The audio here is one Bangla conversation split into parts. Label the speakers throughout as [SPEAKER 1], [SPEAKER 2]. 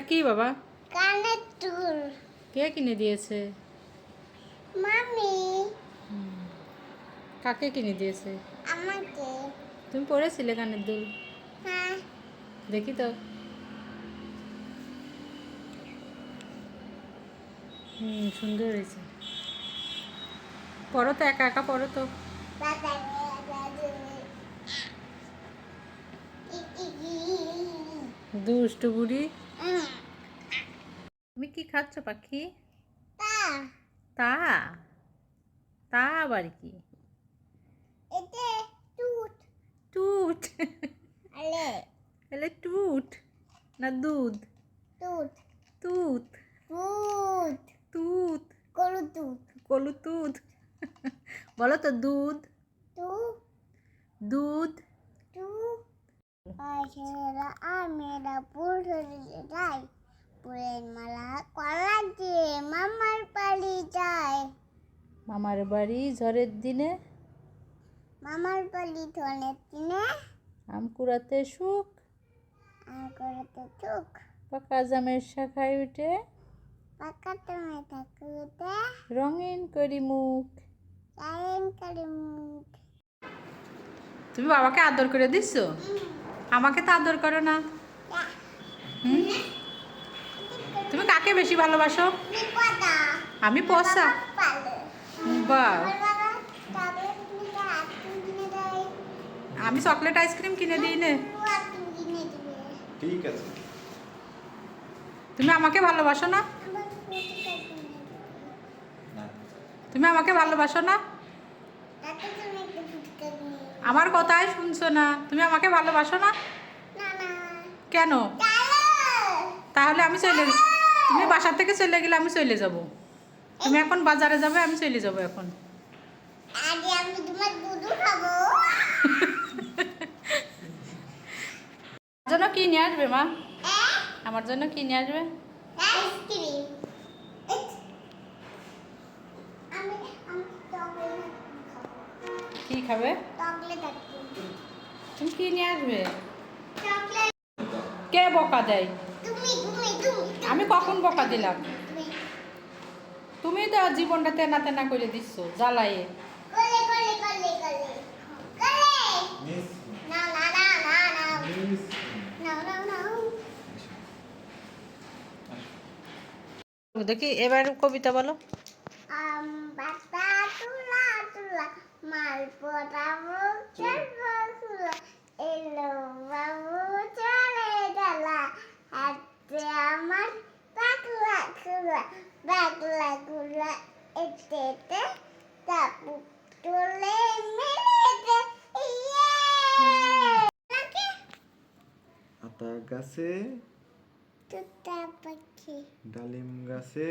[SPEAKER 1] কি বাবা?
[SPEAKER 2] কানের দুল।
[SPEAKER 1] কে কিনে দিয়েছে?
[SPEAKER 2] মামি।
[SPEAKER 1] কাকে কিনে দিয়েছে?
[SPEAKER 2] আমাকে।
[SPEAKER 1] তুমি পরেছিলে কানের দুল?
[SPEAKER 2] হ্যাঁ।
[SPEAKER 1] দেখি তো। সুন্দর হয়েছে। পরো তো, একা একা পরো তো। দুষ্টু বুড়ি। তুমি কি খাচ্ছ পাখি? তা তা আবার কি? টুট। এলে টুট না দুধ? তুত। তুত। কলু তুত। বলো তো দুধ। দুধ।
[SPEAKER 2] মেয়েরা পুরের মালা কলা দিয়ে মামার বাড়ি যায়।
[SPEAKER 1] মামার বাড়ি ঝড়ের দিনে,
[SPEAKER 2] মামার বাড়ি ধনের দিনে
[SPEAKER 1] আম কুড়াতে সুখ,
[SPEAKER 2] আর করতে চোখ
[SPEAKER 1] পাকা জামের শাখায় উঠে,
[SPEAKER 2] পাকা তুমি থাকুতে
[SPEAKER 1] রঙিন করি মুখ।
[SPEAKER 2] চায়েন করে মুখ।
[SPEAKER 1] তুমি বাবাকে আদর করে দিচ্ছ, আমাকে তো আদর করো না। তুমি কাকে বেশি ভালোবাসো? আমি পসা। বাহ, আমি চকলেট আইসক্রিম কিনে দিই নে।
[SPEAKER 3] ঠিক আছে।
[SPEAKER 1] তুমি আমাকে ভালোবাসো না? তুমি আমাকে ভালোবাসো না? আমার কথাই শুনছো না? তুমি আমাকে ভালোবাসো না কেন? তাহলে আমি চলে, তুমি বাসার থেকে চলে গেলে আমি চলে যাব। তুমি এখন বাজারে যাবে, আমি চলে যাব এখন।
[SPEAKER 2] আমি তোমার দুধ খাবো।
[SPEAKER 1] আমার জন্য কি নিয়ে আসবে মা? আমার জন্য কি নিয়ে আসবে?
[SPEAKER 2] আইসক্রিম। আমি চকলেট খাবো।
[SPEAKER 1] কি খাবে?
[SPEAKER 2] চকলেট
[SPEAKER 1] তুমি কি নিয়ে আসবে?
[SPEAKER 2] চকলেট।
[SPEAKER 1] কে বকা দেয়?
[SPEAKER 2] তুমি
[SPEAKER 1] আমি কখন বকা দিলাম? তুমি তো জীবনটা তেনা তেনা করে দিচ্ছ জ্বালায়ে।
[SPEAKER 2] গলে না না না না না না না না।
[SPEAKER 1] দেখি এবার কবিতা বলো।
[SPEAKER 2] বাতা তুলা তুলা মাল পড়াবো চলবো খুলা এলো বাবু চলে গেলা হাতে আমার বাকলা খুলা এতে তাপু তোলে মেরেতে
[SPEAKER 3] আতা গাছে,
[SPEAKER 2] তুতা পাখি
[SPEAKER 3] ডালিম গাছে,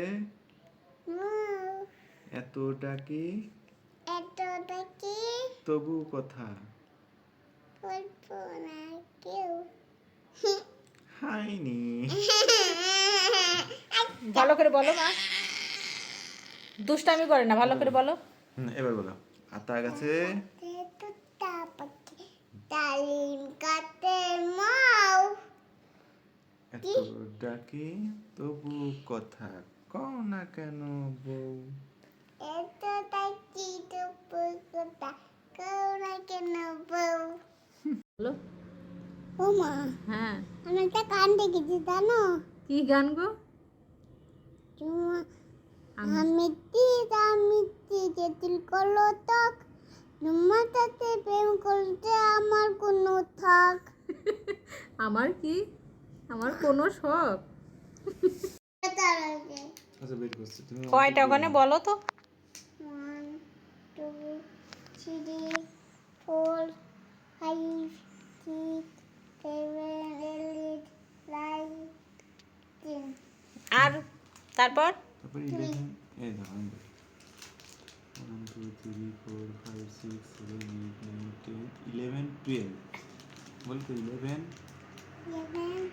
[SPEAKER 3] এতটা কি তবু কথা
[SPEAKER 2] বলবো না কেউ।
[SPEAKER 3] হাইনি।
[SPEAKER 1] ভালো করে বলো মা, দুষ্টামি করে না, ভালো করে বলো।
[SPEAKER 3] এবার বলো। আতা গাছে,
[SPEAKER 2] তুতা পাখি ডালিম গাছে মাও
[SPEAKER 3] এতটা কি তবু কথা কও না কেন বউ?
[SPEAKER 2] এতটা কি তবু কথা কও না কেন বউ?
[SPEAKER 1] বলো।
[SPEAKER 2] ও মা,
[SPEAKER 1] হ্যাঁ,
[SPEAKER 2] আমি একটা গান দেখেছি জানো?
[SPEAKER 1] কি গান গো?
[SPEAKER 2] আমিতি তেতুল করলো তক তোমার সাথে প্রেম করতে আমার কোনো থাক।
[SPEAKER 1] আমার কি? আমার কোনো শখ?
[SPEAKER 3] আচ্ছা বের করছি তুমি
[SPEAKER 1] কয়টা ওখানে বলো তো।
[SPEAKER 2] 1 2 3 4 5 6 7 8 9 10
[SPEAKER 1] আর তারপর
[SPEAKER 3] তারপরে 11 এই দাও আমি বলি 1 2 3 4 5 6 7 8 9 10 11 12 বল তো 11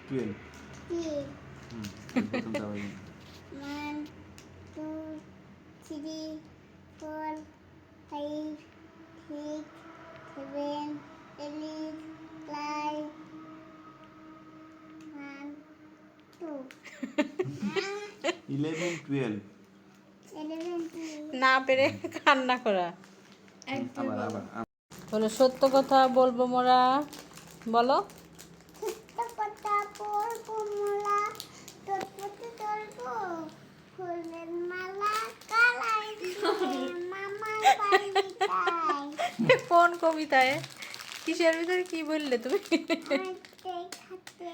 [SPEAKER 3] 12 প্রথম দাও
[SPEAKER 2] 1 2 3 4 5 6 7 8 9 1
[SPEAKER 3] 11 12
[SPEAKER 1] না পেরে কান্না করা।
[SPEAKER 3] আবার আবার
[SPEAKER 1] বলো সত্য কথা বলবো মোরা, বলো।
[SPEAKER 2] ফুলের মালা কালাই মামার বাড়ি যাই
[SPEAKER 1] কোন কবিতায় কিসের ভিতরে কি বললে তুমি?
[SPEAKER 2] খাতে